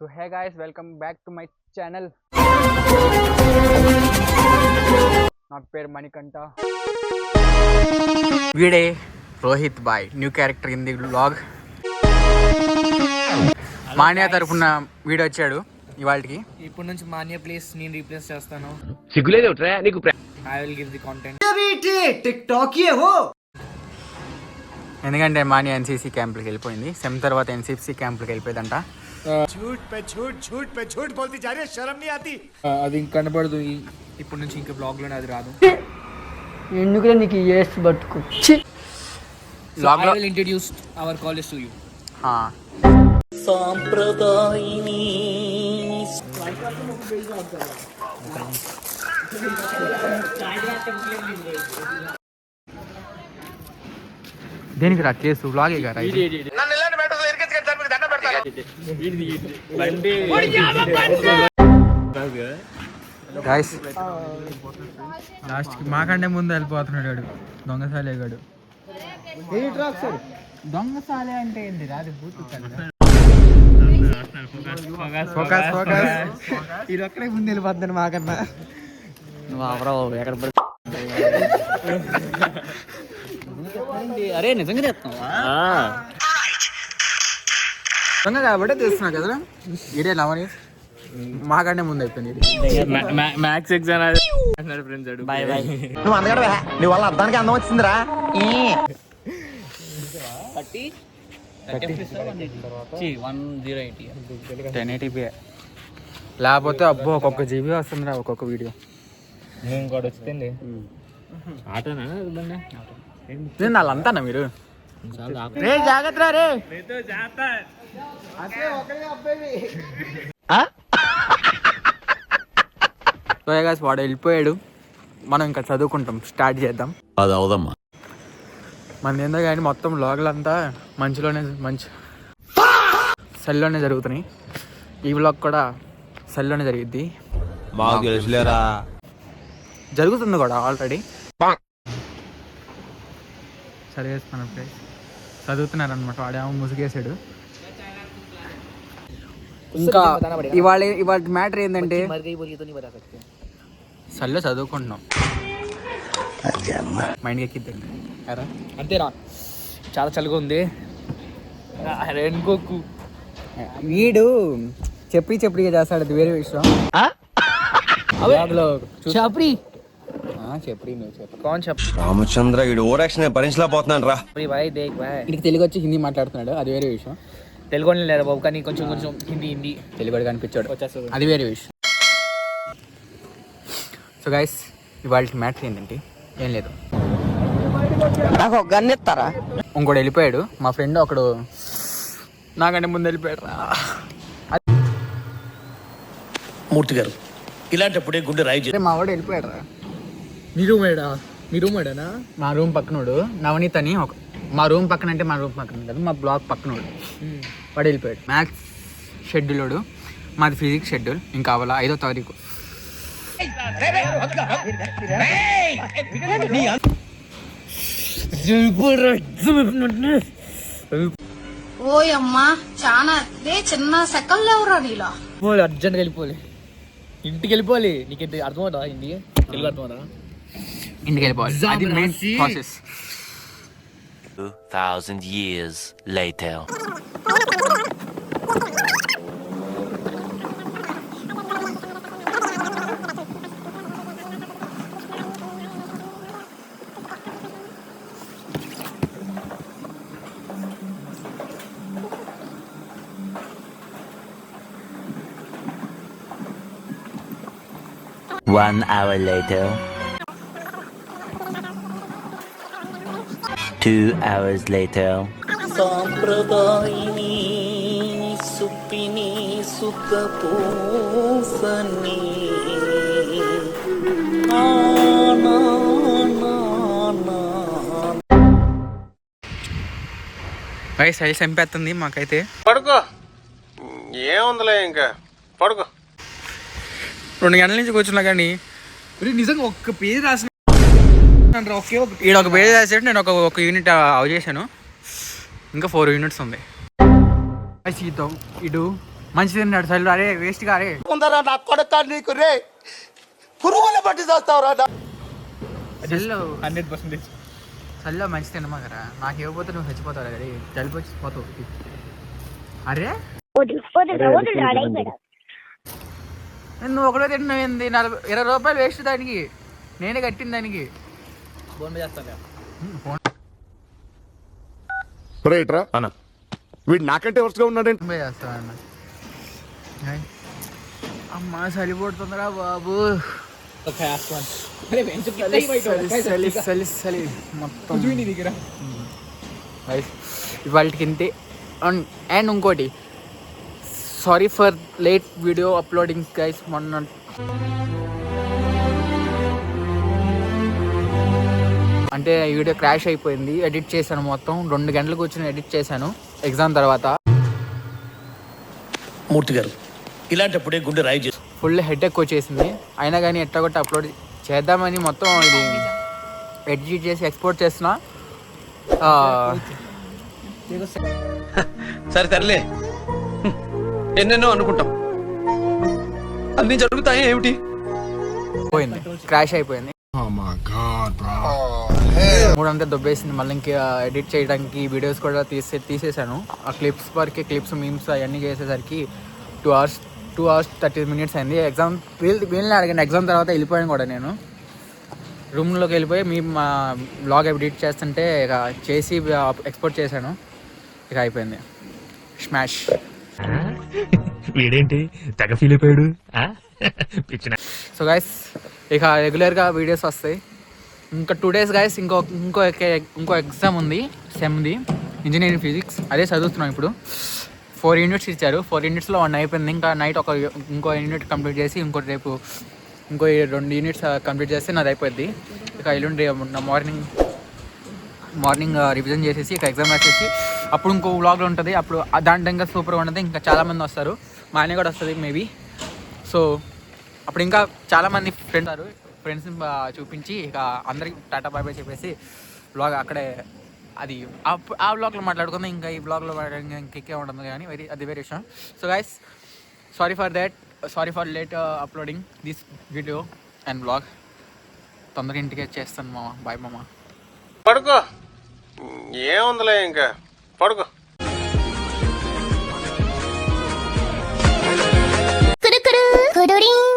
So hey guys, welcome back to my channel. నా పేరు మణికంఠ. వీడే రోహిత్ బాయ్, new character in the vlog. Manya తరఫున వీడియో వచ్చాడు ఇవాళకి. ఇప్పుడు నుంచి మాన్యా ప్లేస్ నేను రీప్లేస్ చేస్తాను. సిగ్గులేదు నీకు. I will give the content. ఎందుకంటే మాన్యా ఎన్సీసీ క్యాంప్కి వెళ్ళిపోయింది. సెమ్ తర్వాత ఎన్సీసీ క్యాంప్కి వెళ్ళిపోయిందంట. అది ఇంక కనపడదు. ఇప్పటి నుంచి ఇంకా బ్లాగ్ లోనే అది రాదు. ఎందుకు నీకు ఏస్ బతుకు. I will introduce our college to you. సాంప్రదాయిని దేనికి రా కేసు వ్లాగే కదా. గాయస్ లాస్ట్ మాకంటే ముందు వెళ్ళిపోతున్నాడు దొంగసాలేగాడు. దొంగసాలే అంటే ఏంటి రాదు ఫోకస్ ఇది ఒక్కడే ముందు వెళ్ళిపోతున్నాడు మాకన్నా. నువ్వు అవరావు ఎక్కడ అరే నిజంగా చేస్తున్నావా? దొంగ కాబట్టి తెలుస్తున్నా కదా. ఇదే లవని మాకంటే ముందు అయిపోయింది. Maths exam friends. Bye bye. నువ్వు అందగడవే, నీ వల్ల అర్థానికి అందం వచ్చిందిరా. 1080p లేకపోతే అబ్బో ఒక్కొక్క జీబీ వస్తుందిరా ఒక్కొక్క వీడియో. ఇంకోటి వచ్చింది ఆటోనా నేను వాళ్ళంతానా మీరు జాగ్రత్త రే. వాడు వెళ్ళిపోయాడు. మనం ఇంకా చదువుకుంటాం, స్టార్ట్ చేద్దాం. అది అవుదమ్మా. మన ఏందో కానీ మొత్తం లోగలంతా మంచిలోనే సెల్లోనే జరుగుతున్నాయి. ఈ వ్లాగ్ కూడా సెల్లోనే జరిగిద్ది. మాకు తెలుసులేరా, జరుగుతుంది కూడా ఆల్రెడీ. చదివేస్తున్నాను అప్పుడే, చదువుతున్నారు అనమాట. వాడేమో ముసుగేసాడు. ఇంకా ఇవాళ మ్యాటర్ ఏంటంటే సల్లో చదువుకుంటున్నాం. మైండ్ ఎక్కిద్దండి అంతేనా? చాలా చలిగా ఉంది. అనుకోకు, వీడు చెప్పి చేస్తాడు, అది వేరే విషయం. చాప్రీ చెప్పి నువ్వు చెప్పు. కౌన్ చెప్పు. రామచంద్ర వీడు ఓవరాక్షన్ భరించలేకపోతున్నాను రా. భాయ్ దేక్ భాయ్, ఇంటికి తెలుగు వచ్చి హిందీ మాట్లాడుతున్నాడు, అది వేరే విషయం. తెలుగు లేదా బాబు, కానీ కొంచెం హిందీ తెలుగు కనిపించాడు, వచ్చేస్తుంది, అది వేరే విషయం. సో గైస్ ఇవాళ మ్యాటర్ ఏంటంటే ఏం లేదు, నాకు ఒక గన్ ఇస్తారా? ఇంకోటి వెళ్ళిపోయాడు. మా ఫ్రెండ్ ఒకడు నాకంటే ముందు వెళ్ళిపోయాడు రా. మూర్తి గారు ఇలాంటప్పుడే గుండె రాయి. మా వాడు వెళ్ళిపోయాడు రా. మీ రూమ్ మేడనా? మా రూమ్ పక్కనోడు నవనీత్ అని ఒక, మా రూమ్ పక్కన అంటే మా రూమ్ పక్కన కదా, మా బ్లాక్ పక్కనోడు. వాడు వెళ్ళిపోయాడు. మ్యాథ్స్ షెడ్యూల్డ్, మాది ఫిజిక్స్ షెడ్యూల్. ఇంకా అవ్వాల 5వ తారీఖు. ఓయమ్మా చాలా చిన్న సెకండ్లు ఎవరా నీలా? అర్జెంట్గా వెళ్ళిపోలే, ఇంటికి వెళ్ళిపోవాలి. నీకు అర్థమవుతా హిందీ, తెలుగు అర్థమవుతా? ఇంటికి వెళ్ళిపోవాలి, అది main process. 2000 years later. One hour later. 2 hours later. సాంప్రదాయిని సుప్పిని సుఖపోసని వయసు అయి చంపేస్తుంది మాకైతే. పడుకో, ఏముందిలే ఇంకా పడుకో. 2 గంటల నుంచి కూర్చున్నా కానీ నిజంగా ఒక్క పేరు రాసిన ఈడ ఒక పేజ్ రాసేట్టు నేను ఒక యూనిట్ అవ్ చేశాను. ఇంకా 4 యూనిట్స్ ఉంది. ఇటు మంచి తిన్నాడు చల్లు. అరే వేస్ట్గా అరే నా కొడక నీకు రే పురుగులు పట్టి చేస్తావురా 100%. చల్లో మంచి తినమాకరా. నాకు ఇవ్వకపోతే నువ్వు చచ్చిపోతావు కదా, జలుబు వచ్చి పోతావు. అరే నువ్వు ఒకటే తిన్నావు ఏంది? 20 రూపాయలు వేస్ట్ దానికి, నేనే కట్టిన దానికి. ఫోన్ చేస్తాను. రైట్రా అన్న, వీడు నాకంటే వరుసగా ఉన్నాడంటే. చేస్తాను. అమ్మా చలి పడుతుందిరా బాబు. చలి మొత్తం ఇవాళకి ఇంతే. అండ్ ఇంకోటి, sorry for late video uploading guys. మొన్న అంటే ఈ వీడియో క్రాష్ అయిపోయింది. ఎడిట్ చేశాను మొత్తం 2 గంటలు కూర్చొని ఎడిట్ చేశాను ఎగ్జామ్ తర్వాత. మూర్తి గారు ఇలాంటప్పుడే గుండె రాయి చేసి ఫుల్ హెడ్ ఎక్ వచ్చేసింది. అయినా కానీ ఎట్లా కొట్టి అప్లోడ్ చేద్దామని మొత్తం ఇది ఎడిట్ చేసి ఎక్స్పోర్ట్ చేస్తున్నా. సరే తరలే, ఎన్నెన్నో అనుకుంటాం, అన్ని జరుగుతాయి ఏమిటి? పోయింది, క్రాష్ అయిపోయింది. 300 దొబ్బేసింది. మళ్ళీ ఇంకా ఎడిట్ చేయడానికి వీడియోస్ కూడా తీసేసాను. ఆ క్లిప్స్ మీమ్స్ అవన్నీ చేసేసరికి 2 hours 30 minutes అయింది. ఎగ్జామ్ వీళ్ళని అడిగాను. ఎగ్జామ్ తర్వాత వెళ్ళిపోయాను కూడా. నేను రూమ్లోకి వెళ్ళిపోయి మా బ్లాగ్ ఎడిట్ చేస్తుంటే ఇక చేసి ఎక్స్పోర్ట్ చేశాను. ఇక అయిపోయింది, స్మాష్. వీడేంటి తెగ ఫీల్ అయిపోయాడు. సో గైస్ ఇక రెగ్యులర్గా వీడియోస్ వస్తాయి. ఇంకా 2 days గైస్ ఇంకో ఎగ్జామ్ ఉంది, సెమ్ది, ఇంజనీరింగ్ ఫిజిక్స్. అదే చదువుతున్నాం ఇప్పుడు. 4 యూనిట్స్ ఇచ్చారు. 4 యూనిట్స్లో 1 అయిపోయింది. ఇంకా నైట్ ఇంకో యూనిట్ కంప్లీట్ చేసి రేపు ఇంకో 2 యూనిట్స్ కంప్లీట్ చేస్తే నాది అయిపోద్ది. ఇక ఎల్లుండి మార్నింగ్ రివిజన్ చేసేసి ఇక ఎగ్జామ్ రాసేసి అప్పుడు ఇంకో వ్లాగ్లో ఉంటుంది. అప్పుడు దాంట్లో ఇంకా సూపర్గా ఉంటుంది. ఇంకా చాలామంది వస్తారు, మా ఆయన కూడా వస్తుంది మేబీ. సో అప్పుడు ఇంకా చాలామంది ఫ్రెండ్స్ని చూపించి ఇక అందరికి టాటా బాయ్ బాయ్ చెప్పేసి వ్లాగ్ అక్కడే అది ఆ బ్లాగ్లో మాట్లాడుకుందాం. ఇంకా ఈ బ్లాగ్లో ఇంకెక్కే ఉంటుంది కానీ అది వేరే విషయం. So guys sorry for late uploading this video and blog. తొందరగా ఇంటికి వచ్చేస్తాను మామ. బాయ్ మామ. పడుకో, ఏముందిలే ఇంకా పడుకో. కుడు కుడు కుడురింగ్.